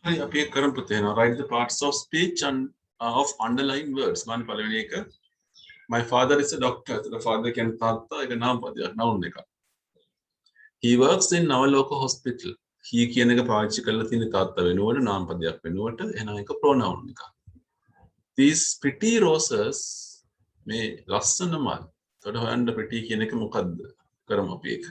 හරි අපි ඒක කරමු තේනවා. Write the parts of speech and of underlying words. මම පළවෙනි එක my father is a doctor. The father කියන තාත්තා ඒක නාම පදයක් noun එක. He works in Navaloka hospital. He කියන එක පාවිච්චි කරලා තියෙන තාත්තා වෙනුවට නාම පදයක් වෙනුවට එහෙනම් ඒක pronoun එක. These pretty roses මේ ලස්සන මල්. එතකොට හොයන්න pretty කියන එක මොකද්ද? කරමු අපි ඒක.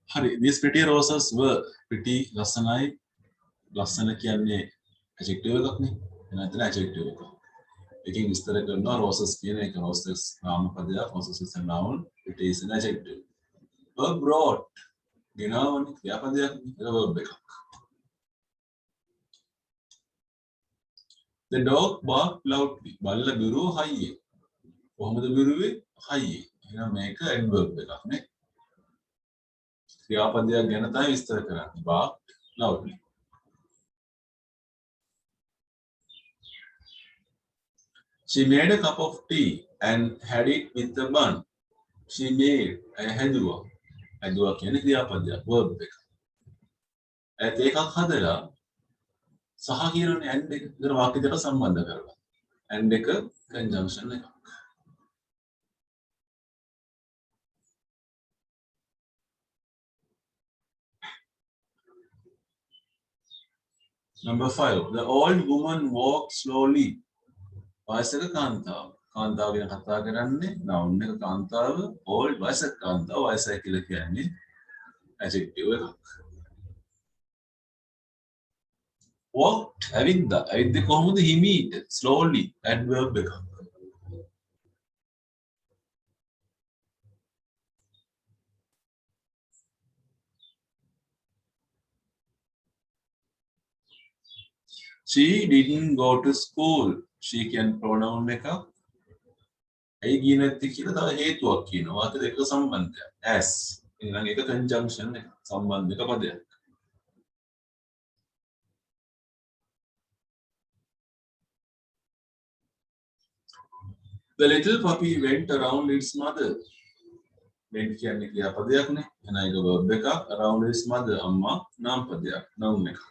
හරි these pretty roses were pretty ලස්සනයි ලස්සන කියන්නේ adjective එකක් නේ එහෙනම් එතන adjective එක. එකකින් විස්තර කරනවා roses කියන එක roses නාම පදයක් roses is a noun it is an adjective. Verb brought ගෙනාවනේ ක්‍රියාපදයක් ඒක verb එකක්. The dog barked loudly. බල්ලා බිරුව හයියේ. කොහොමද බිරුවේ? හයියේ. එහෙනම් මේක adverb එකක් නේ. ක්‍රියාපදයක් ගැන තමයි විස්තර කරන්නේ. barked loudly. She made a cup of tea and had it with a bun. She made හැදුවා. හැදුවා කියන්නේ ක්‍රියාපදයක් verb එක. ඒත් එකක් හදලා සහ කියනනේ and එක විතර වාක්‍ය දෙක සම්බන්ධ කරලා. and එක conjunction එකක්. Number 5. The old woman walked slowly. වයසක කාන්තාව. කාන්තාව ගැන කතා කරන්නේ noun එක කාන්තාව old වයසක කාන්තාව වයසයි කියලා කියන්නේ adjective එකක්. Walked ඇවිද්දා. ඇවිද්දේ කොහොමද? හිමීට slowly adverb එකක්. She didn't go to school. She can pronoun එකක්. ඇයි ගියේ නැත්තේ කියලා තව හේතුවක් කියනවා. වාක්‍ය දෙක සම්බන්ධයක්. as. ඊළඟ එක conjunction එක. සම්බන්ධක පදයක්. The little puppy went around its mother. went කියන්නේ ක්‍රියාපදයක් නේ. එහෙනම් ඒක verb එකක්. around its mother අම්මා නාම පදයක්. noun එකක්.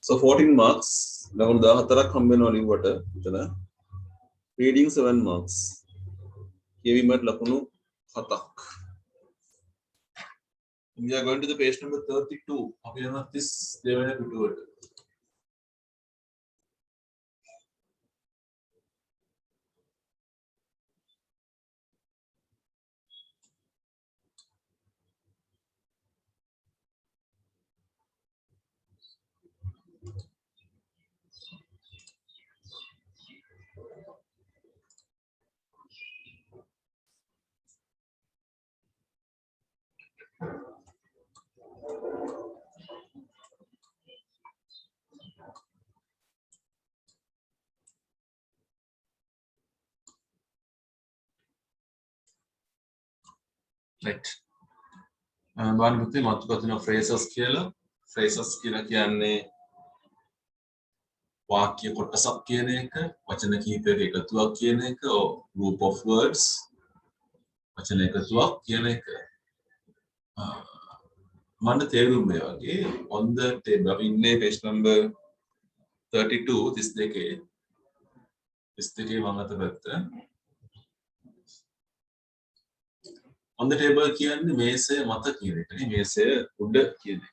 So 14 marks. ලකුණු 14ක් හම්බ වෙනවා ලිව්වට මෙතන. Reading 7 marks. කියවීමට ලකුණු 7ක්. We are going to the page number 32. Okay, this they were to do it. Right. One good thing, what got phrases කියලා. Phrases කියලා කියන්නේ වාක්‍ය කොටසක් කියන එක, වචන කීපයක එකතුවක් කියන එක, or group of words, වචන එකතුවක් කියන එක. මම තේරුම් මේ වගේ on the table අපි ඉන්නේ page number 32 32 මම අත පැත්ත. On the table කියන්නේ මේසය මත කියන එක නේ මේසය උඩ කියන එක.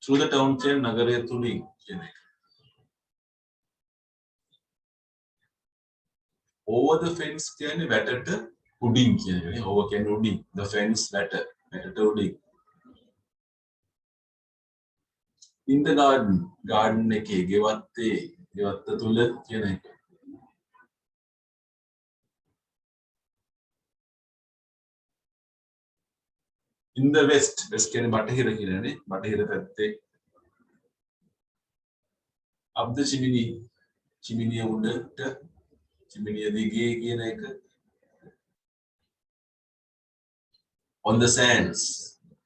Through the town කියන්නේ නගරය තුලින් කියන එක. Over the fence කියන්නේ වැටට උඩින් කියන එක නේ. Over කියන්නේ උඩින්. The fence වැටට උඩින්. In the garden එකේ ගෙවත්ත තුල කියන එක. In the west කියන්නේ බටහිර කියලානේ. බටහිර පැත්තේ. Up the chimney උඩට chimney දිගේ කියන එක. On the sands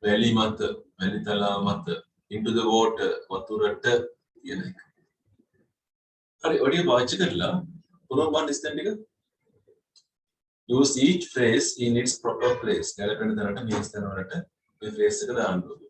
වැලි මත වැලි තලා මත into the water වතුරට කියන එක. හරි ඔඩිය පාවිච්චි කරලා පුරව බලන්න ඉස්සෙන් ටික. Use each phrase in its proper place. ගැලපෙන තැනට මේ ස්ථාන වලට මේ phrase එක දාන්න ඕනේ.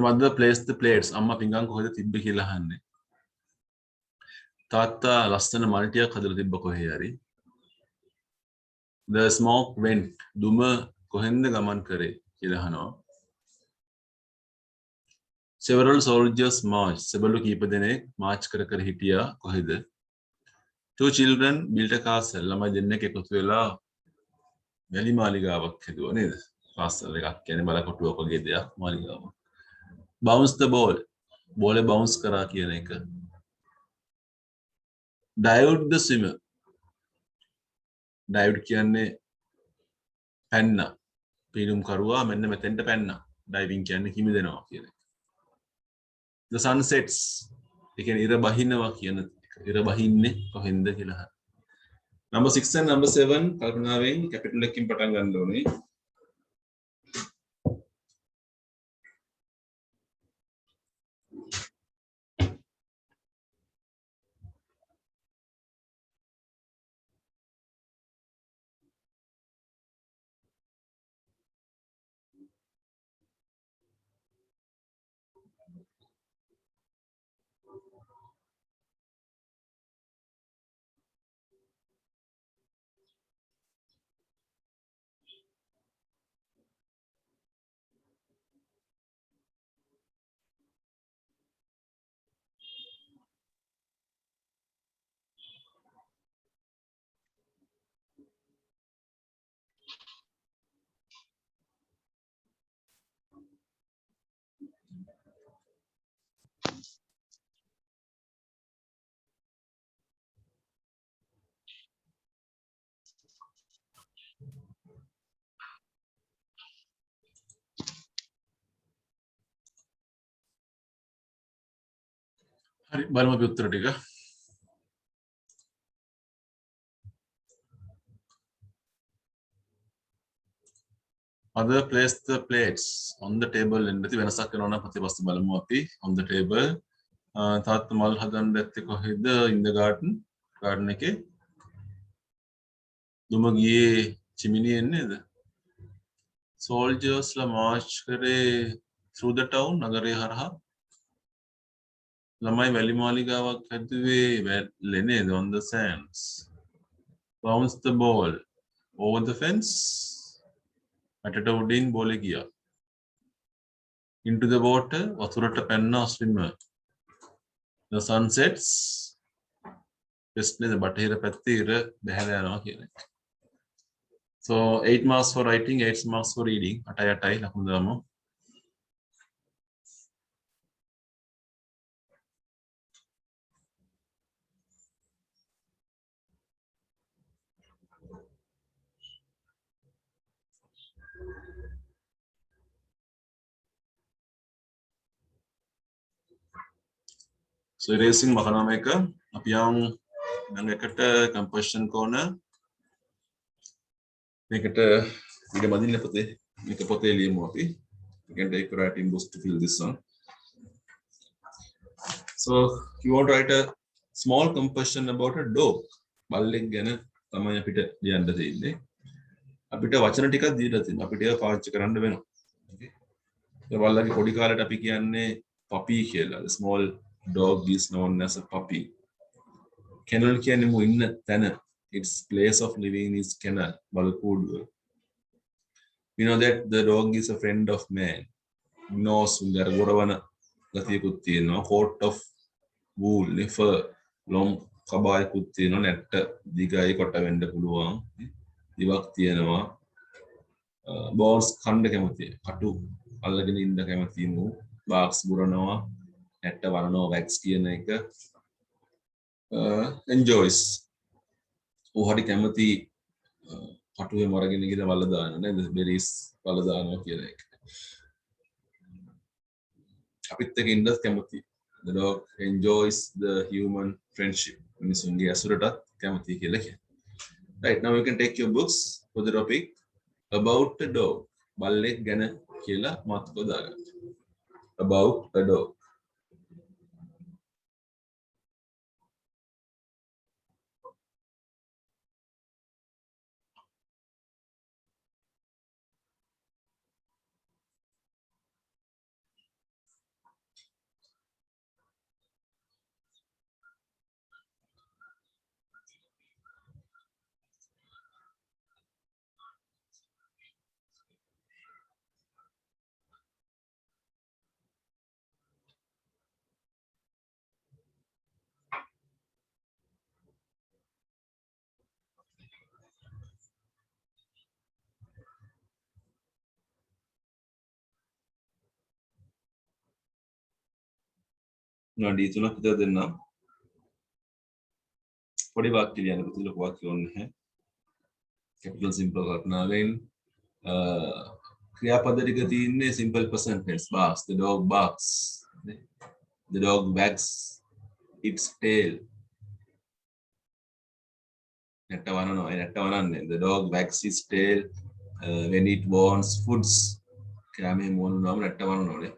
Mother placed the plates. අම්මා පිඟාන් කොහෙද තිබ්බ කියලා අහන්නේ. තාත්තා ලස්සන මල් ටිකක් හදලා තිබ්බ කොහේ හරි. The smoke went. දුම කොහෙන්ද ගමන් කරේ කියලා අහනවා. Several soldiers marched. සෙබළු කීප දෙනෙක් මාර්ච් කර හිටියා කොහෙද? Two children built a castle. ළමයි දෙන්නෙක් එකතු වෙලා වැලි මාලිගාවක් හදුවා නේද? castle එකක් කියන්නේ බලකොටුවක් වගේ දෙයක් මාලිගාවක්. Bounce the ball. බෝලේ bounce කරා කියන එක. Dived the swimmer. Dived කියන්නේ පැන්නා. පීනුම් කරුවා මෙන්න මෙතෙන්ට පැන්නා. Diving කියන්නේ කිමිදෙනවා කියන එක. The sun sets. ඒ කියන්නේ ඉර බහිනවා කියන එක. ඉර බහින්නේ කොහෙන්ද කියලා. Number 6 and number 7 කල්පනාවෙන් capital එකකින් පටන් ගන්න ඕනේ. හරි බලමු අපි උත්තර ටික. Other place the plates on the table එන්නති වෙනසක් වෙනවා නම් ප්‍රතිපස්ස බලමු අපි on the table. තාත්තා මල් හදන්න ඇත්තේ කොහෙද? in the garden එකේ. දුම ගියේ චිමිනියෙන් නේද? soldiers ලා march කරේ through the town නගරය හරහා. ළමයි වැලි මාලිගාවක් හැදුවේ වැල්ලේ නේද? on the sands. bounce the ball over the fence. ඇටට උඩින් බෝලේ ගියා. into the water වතුරට පැන්නා swimmer. the sun sets just නේද බටහිර පැත්තේ ඉර බැහැලා යනවා කියන එක. so 8 marks for writing, 8 marks for reading. 8යි ලකුණු දාමු. so erasing මකනම එක අපි යම් නම් එකට composition corner මේකට ඉඩ මදින්න පොතේ මේක පොතේ ලියමු අපි. you can take writing books to fill this one. so you want to write a small composition about a dog. බල්ලෙක් ගැන තමයි අපිට ලියන්න තියෙන්නේ. අපිට වචන ටිකක් දීලා තියෙනවා. අපිට ඒක පාවිච්චි කරන්න වෙනවා. okay. ඒ බල්ලගේ පොඩි කාලේට අපි කියන්නේ puppy කියලා. the small dog is known as a puppy. kennel කියන්නේ මු ඉන්න තැන. its place of living is kennel. බලකූඩුව. we know that the dog is a friend of man. nose උන්දර ගොරවන ගතියකුත් තියෙනවා. coat of wool, fur, ලොම් කබායකුත් තියෙනවා. නැට්ට දිගයි කොට වෙන්න පුළුවන්. දිවක් තියෙනවා. balls කණ්ඩ කැමතියි. කටු අල්ලගෙන ඉන්න කැමතියි මු. barks බුරනවා. නැට්ට වරනවා wax කියන එක. enjoys ඌ හරි කැමති කටුවේ මරගෙන ගිහින් වල දාන නේද? berries වල දානවා කියන එක. අපිත් එක්ක ඉන්නත් කැමති. the dog enjoys the human friendship. මිනිසුන්ගේ ඇසුරටත් කැමති කියලා කියනවා. right, now you can take your books for the topic about a dog. බල්ලෙක් ගැන කියලා මාතෘකාව දාගන්න. about a dog. විනාඩි 3ක් විතර දෙන්නම්. පොඩි වාක්‍ය ලියන්න පුතේ ලොකු වාක්‍ය ඕනේ නැහැ. capital simple කල්පනාවෙන් ක්‍රියාපද ටික තියෙන්නේ simple present tense. barks, the dog barks. the dog wags its tail. නැට්ට වනනවා. නැට්ට වනන්නේ. the dog wags its tail when it wants foods. කෑමේ මොනවාම නැට්ට වනනෝනේ.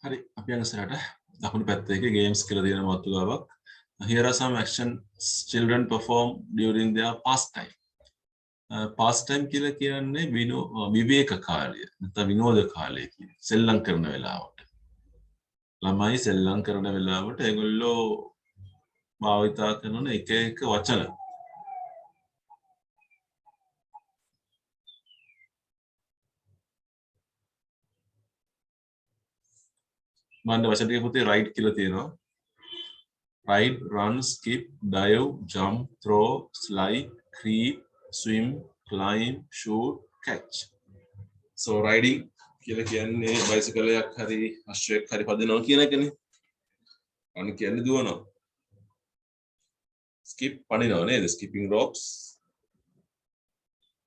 හරි අපි යන ඉස්සරහට දකුණු පැත්තේ එකේ games කියලා තියෙන මාතෘකාවක්. Here are some actions children perform during their pastime. Pastime කියලා කියන්නේ විවේක කාලය. නැත්නම් විනෝද කාලය කියන්නේ. සෙල්ලම් කරන වෙලාවට. ළමයි සෙල්ලම් කරන වෙලාවට ඒගොල්ලෝ භාවිතා කරන එක එක වචන. මම වචන ටික පුතේ right කියලා තියෙනවා. Ride, run, skip, dive, jump, throw, slide, creep, swim, climb, shoot, catch. So riding කියලා කියන්නේ bicycle එකක් හරි අශ්වයක් හරි පදිනවා කියන එකනේ. අන්න කියන්නේ දුවනවා. Skip පනිනවා නේද? Skipping ropes.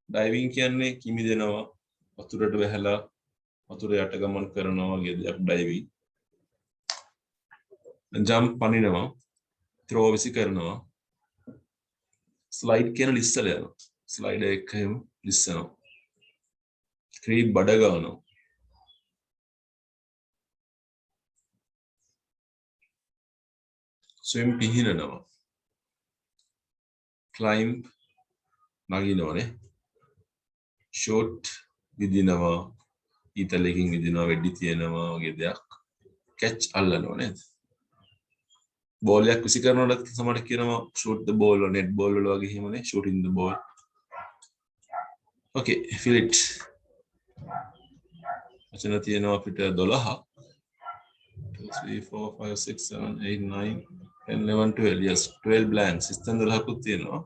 Diving කියන්නේ කිමිදෙනවා. වතුරට වැහලා වතුර යට ගමන් කරනවා වගේ දෙයක් diving. Jump පනිනවා. Throw විසි කරනවා. Slide කියන ලිස්සල යනවා. Slide එක එහෙම ලිස්සනවා. Creep බඩ ගන්නවා. Swim පිහිනනවා. Climb නගිනවනේ. Shoot විදිනවා. ඊතලකින් විදිනවා වෙඩි තියනවා වගේ දෙයක්. Catch අල්ලනවා නේද? බෝල් එකක් විසි කරනකොට සමහරට කියනවා shoot the ball or net ball වල වගේ එහෙමනේ shooting the ball. Okay, fill it. වචන තියෙනවා අපිට 12ක්. 2 3 4 5 6 7 8 9 10 11 12. Yes, 12 blanks. ස්තන් 12කුත් තියෙනවා.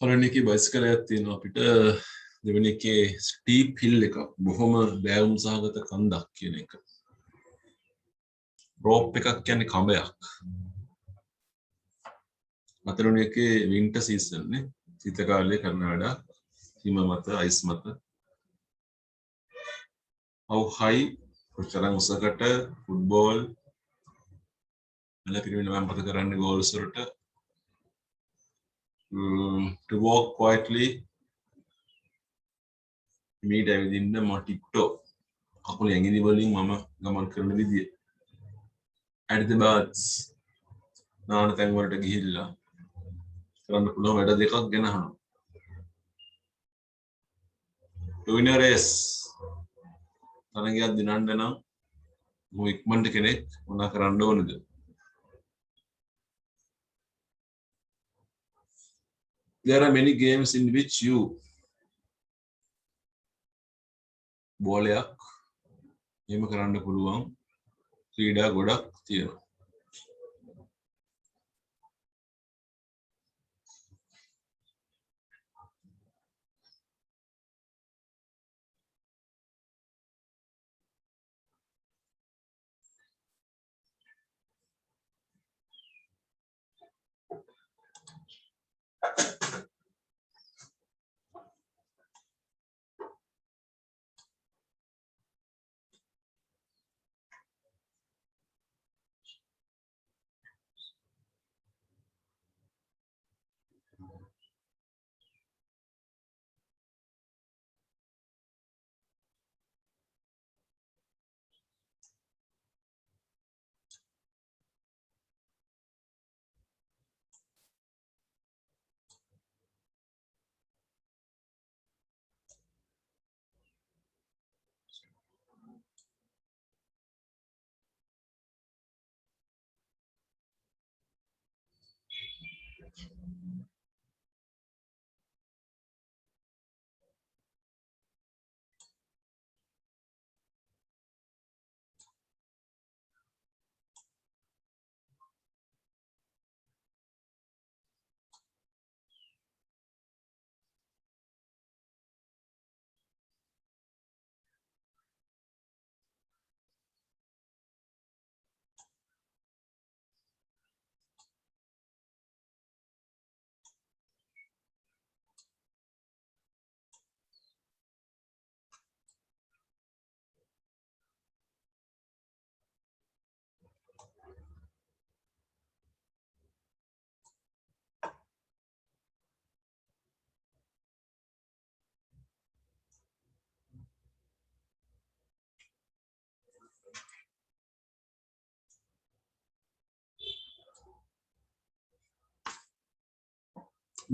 පළවෙනි එකේ බයිසිකල් එකක් තියෙනවා අපිට දෙවෙනි එකේ ස්ටීප් හිල් එක බොහොම බෑවුම් සහගත කන්දක් කියන එක රෝප් එකක් කියන්නේ කඹයක් හතරවෙනි එකේ වින්ටර් සීසන් නේ සීත කාලේ කරන වැඩ හිම මත අයිස් මත how high කොච්චරක් උසකට ෆුට්බෝල් මම මතක කරන්නේ ගෝල්ස් වලට to walk quietly මීට ඇවිදින්න මම ටික්ටොක් කකුල ඇඟිලි වලින් මම ගමන් කරන විදිය at the baths නාන තැන් වලට ගිහිල්ලා කරන්න පුළුවන් වැඩ දෙකක් ගැන අහනවා to win a race තරගයක් දිනන්න නම් මම ඉක්මනට කෙනෙක් මොනා කරන්න ඕනද there are many games in which you බෝලයක් එහෙම කරන්න පුළුවන් ක්‍රීඩා ගොඩක් තියෙනවා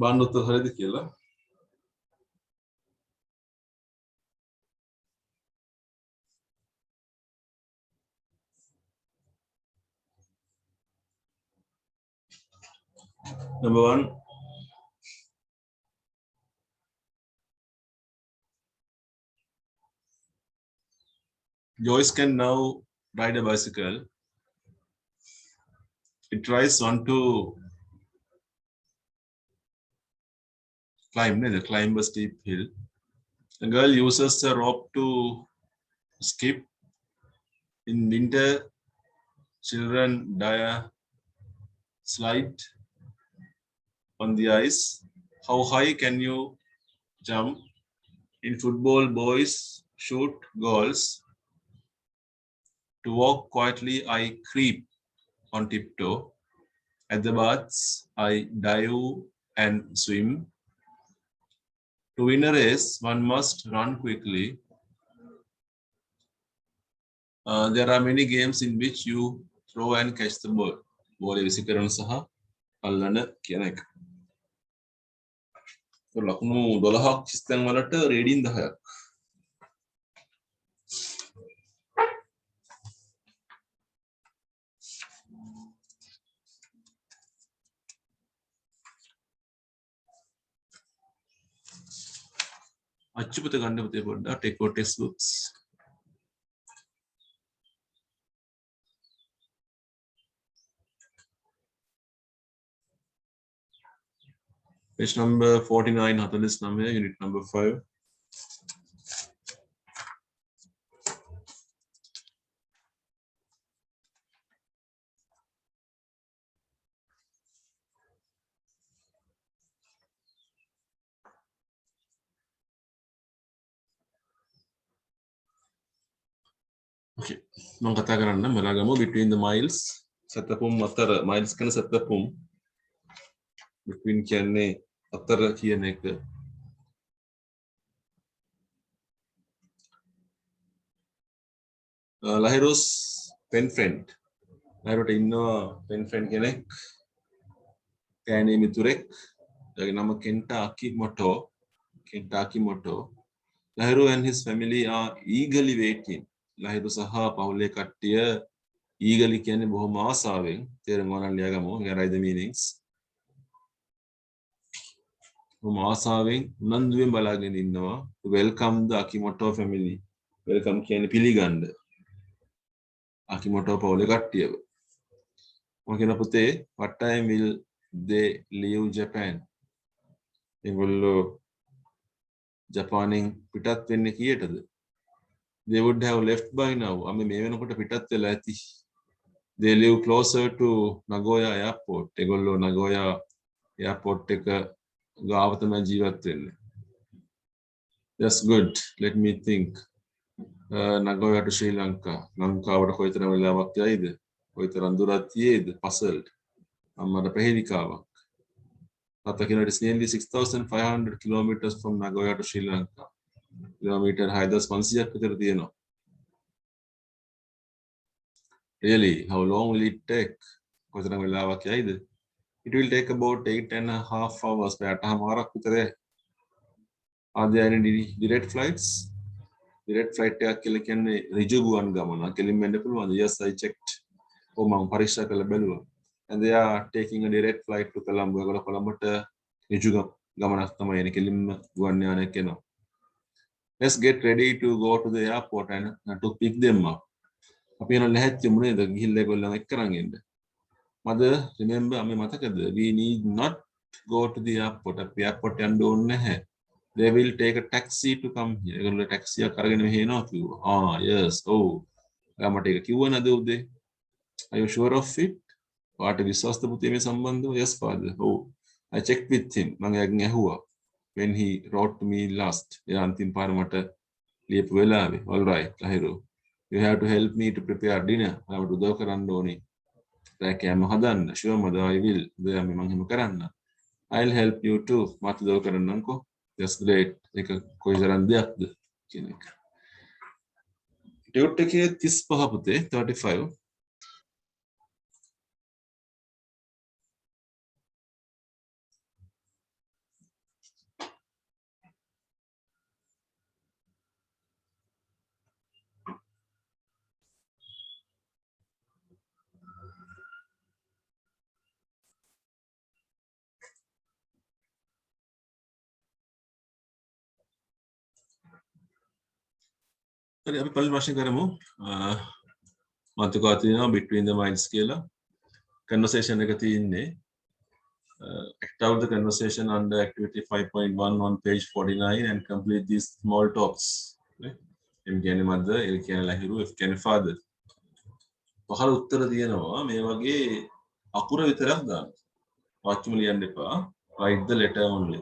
බලන්න උත්තර හරියද කියලා. Number 1. Joyce can now ride a bicycle. It tries one to climb a steep hill. The girl uses a rope to skip. In winter, children slide on the ice. How high can you jump? In football, boys shoot goals. To walk quietly, I creep on tiptoe. At the baths, I dive and swim. To win a race, one must run quickly. There are many games in which you throw and catch the ball. බෝලේ විසිකරන සහ අල්ලන කියන එක. ලකුණු 12ක් system වලට රේඩින් 10ක්. අච්චුපත ගන්න පුතේ පොඩ්ඩක් take out test books. Page number 49, 49, unit number 5. Okay, මම කතා කරන්න මලගමු between the miles සතපුම් අතර miles කියන සතපුම් between කියන්නේ අතර කියන එක. ලහිරුස් pen friend. ලහිරුට ඉන්නවා pen friend කෙනෙක්. කෑනේ මිතුරෙක්. එයාගේ නම කෙන්ටාකි මොටෝ. Lahiru and his family are eagerly waiting. Lahiru සහ පවුලේ කට්ටිය eagerly කියන්නේ බොහොම ආසාවෙන් තේරුම් ගන්න ලියාගමු. here are the meanings. බොහොම ආසාවෙන් උනන්දුවෙන් බලාගෙන ඉන්නවා. welcome the Akimoto family. welcome කියන්නේ පිළිගන්න. Akimoto පවුලේ කට්ටියව. මම කියන පුතේ what time will they leave Japan? ඒගොල්ලෝ ජපානෙන් පිටත් වෙන්නේ කීයටද? They would have left by now. අපි මේ වෙනකොට පිටත් වෙලා ඇති. They live closer to Nagoya airport. ඒගොල්ලෝ Nagoya Airport එක ගාව තමයි ජීවත් වෙන්නේ. That's good. Let me think. Nagoya to Sri Lanka. ලංකාවට කොයිතරම් වෙලාවක් යයිද? කොයිතරම් දුරක් තියේද? Puzzled. අම්මට පැහැදිලිකාවක්. තාත්තා කියනවා it's nearly 6,500 kilometers from Nagoya to Sri Lanka. Kilometre 6,500ක් විතර තියෙනවා. Really, how long will it take? කොයිතරම් වෙලාවක් යයිද? It will take about 8.5 hours. 8.5 විතර. Are there any direct flights? Direct flight එකක් කියලා කියන්නේ ඍජු ගුවන් ගමන. කෙලින්ම එන්න පුළුවන්ද? Yes, I checked. ඔව් මම පරීක්ෂා කරලා බැලුවා. And they are taking a direct flight to Colombo. ඒගොල්ලෝ කොළඹට ඍජු ගමනක් තමයි එන්නේ. කෙලින්ම ගුවන් යානයක් එනවා. Let's get ready to go to the airport and to pick them up. අපි යන ලැහැත්ති මුනේද ගිහිල්ලා ඒගොල්ලන් එක්ක කරන් එන්න. Mother, remember අපි මතකද? We need not go to the airport. අපි airport යන්න ඕනේ නැහැ. They will take a taxi to come here. ඒගොල්ලෝ ටැක්සි එකක් අරගෙන මෙහෙ එනවා කිව්වා. Yes. Oh. මට ඒක කිව්ව නේද උදේ? Are you sure of it? වාට විශ්වාසද පුතේ මේ සම්බන්ධව? Yes father. Oh. I checked with him. මම එයාගෙන් ඇහුවා. When he wrote to me last. එයා අන්තිම පාර මට ලියපු වෙලාවේ. All right, Lahiru. You have to help me to prepare dinner. මට උදව් කරන්න ඕනේ. රැකෑම හදන්න. Sure mother, I will. මම එහෙම කරන්න. I'll help you too. මට උදව් කරන්නම්කෝ. That's great. ඒක කොයි තරම් දෙයක්ද කියන එක. ටියුට් එකේ 35 පුතේ 35. හරි අපි පළවෙනි ප්‍රශ්නේ කරමු. මාතෘකාව තියෙනවා between the minds කියලා. conversation එක තියෙන්නේ. Act out the conversation under activity 5.1 on page 49 and complete these small talks. M කියන්නේ mother, L කියන්නේ ලහිරු, F කියන්නේ father. පහළ උත්තර තියෙනවා මේ වගේ අකුර විතරක් දාන්න. වාක්‍යම ලියන්න එපා. Write the letter only.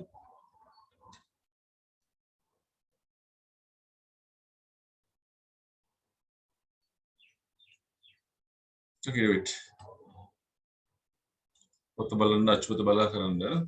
Okay, wait. පොත බලන්න අච්චුත බලා කරන්න.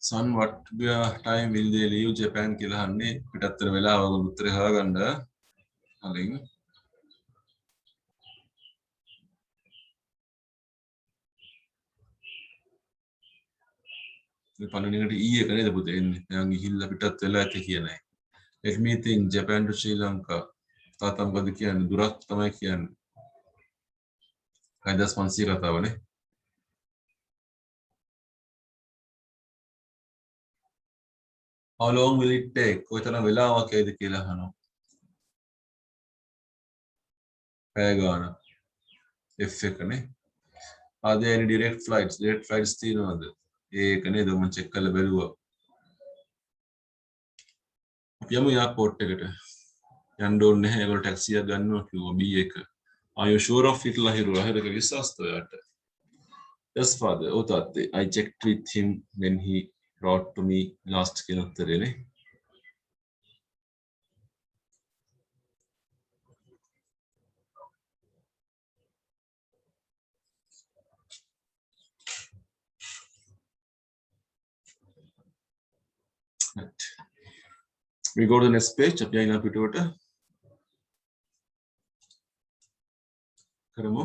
Son, what time will they leave Japan කියලා අහන්නේ පිටත්තර වෙලාව ඔයගොල්ලෝ උත්තරේ හොයාගන්න. කලින් මේ පළවෙනිකට E එක නේද පුතේ එන්නේ. මම ගිහිල්ලා පිටත් වෙලා ඇති කියන්නේ. Let me think. Japan to Sri Lanka. තාත්තා මොකද කියන්නේ? දුරක් තමයි කියන්නේ. 6500 කතාවනේ. How long will it take? කොයිතරම් වෙලාවක් යයිද කියලා අහනවා. පැය ගාන. F එකනේ. Are there any direct flights? Direct flights තියෙනවද? ඒක නේද මම චෙක් කරලා බැලුවා. අපි යමු එයාපෝට් එකට. යන්න ඕනේ නැහැ. ඒගොල්ලෝ ටැක්සි එකක් ගන්නවා කිව්වා B1. Are you sure of it Lahiru? ලහිරුක විශ්වාසද ඔයාට? Yes father. ඔව් තාත්තේ. I checked with him when he wrote to me last කියන උත්තරේනේ. Right. We go to the next page. අපි යනවා පිටුවට. කරමු.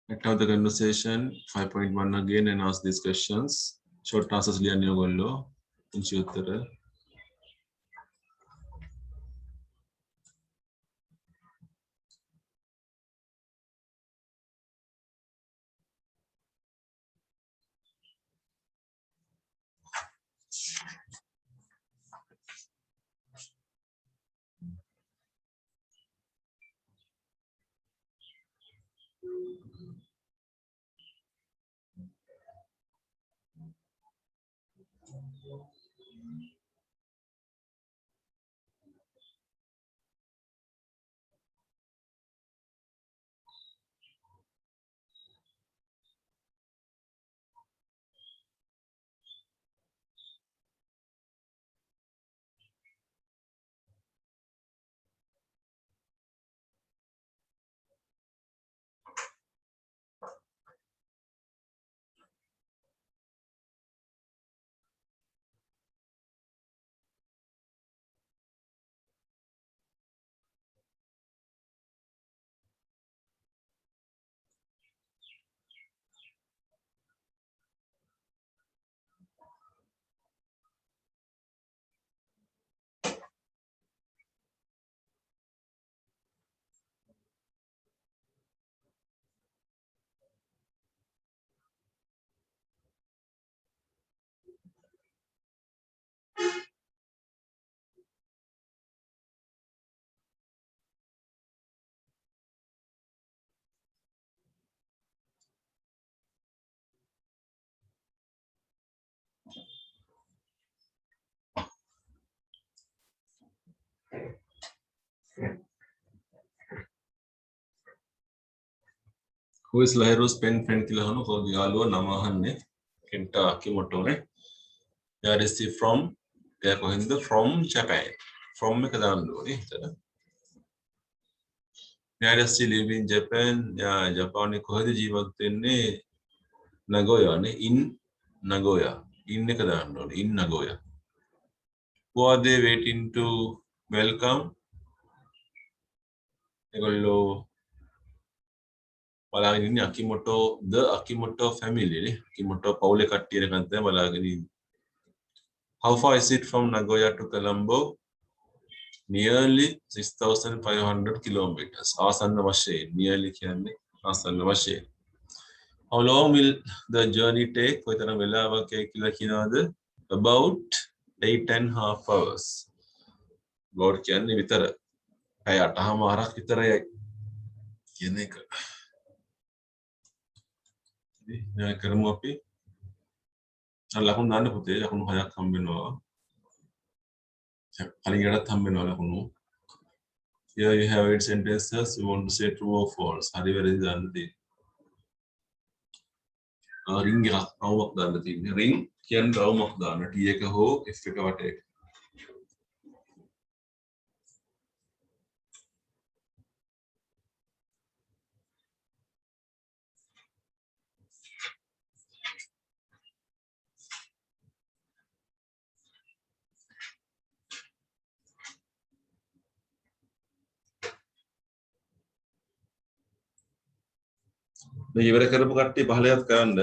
Let's have the conversation 5.1 again and ask these questions. Short answers ලියන්න ඕගොල්ලෝ. පුංචි උත්තර. Who is Lahiru's pen friend කියලා අහනවා. කවුද යාළුවා නම අහන්නේ? කෙන්ටා අකිමොටෝනේ. Where is he from? එයා කොහෙන්ද? From Japan. From එක දාන්න ඕනේ එතන. Where does he live in Japan? එයා ජපානයේ කොහෙද ජීවත් වෙන්නේ? Nagoya-නේ. In Nagoya. In එක දාන්න ඕනේ. In Nagoya. Who are they waiting to welcome? ඒගොල්ලෝ බලාගෙන ඉන්නේ අකිමොටෝ the Akimoto family නේ. අකිමොටෝ පවුලේ කට්ටිය එකක් තමයි බලාගෙන ඉන්නේ. How far is it from Nagoya to Colombo? Nearly 6,500 kilometers. ආසන්න වශයෙන්. Nearly කියන්නේ ආසන්න වශයෙන්. How long will the journey take? කොයිතරම් වෙලාවක් යයි කියලා කියනවාද? About 8.5 hours. about කියන්නේ විතර. පැය 8:00මාරක් විතරයි කියන එක. ඉතින් කරමු අපි. ලකුණු දාන්න පුතේ. ලකුණු 6ක් හම්බ වෙනවා. කලින් එකටත් හම්බ වෙනවා ලකුණු. Here you have 8 sentences. You want to say true or false. හරි වැරදි දාන්න තියෙනවා. ring එකක් රවුමක් දාන්න තියෙන්නේ. ring කියන්නේ රවුමක් දාන්න. T එක හෝ F එක වටේට. මේ ඉවර කරපු කට්ටිය 15ක් කරන්න.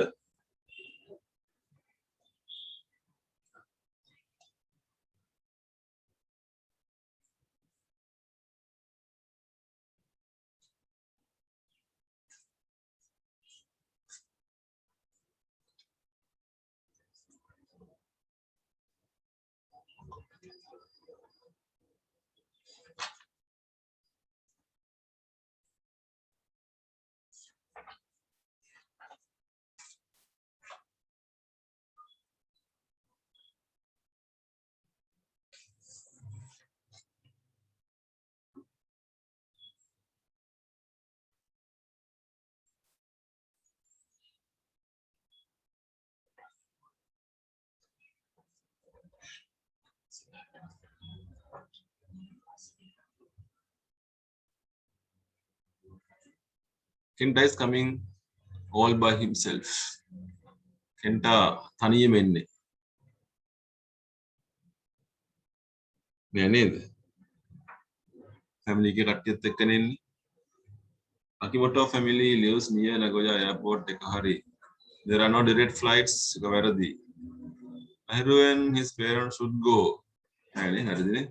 Kenta is coming all by himself. Kenta තනියම එන්නේ. නෑ නේද? Family එකේ කට්ටියත් එක්කනේ එන්නේ. Akimoto family lives near Nagoya airport එක හරි. There are no direct flights එක වැරදි. Mahiru and his parents should go. නෑනේ හරිදනේ.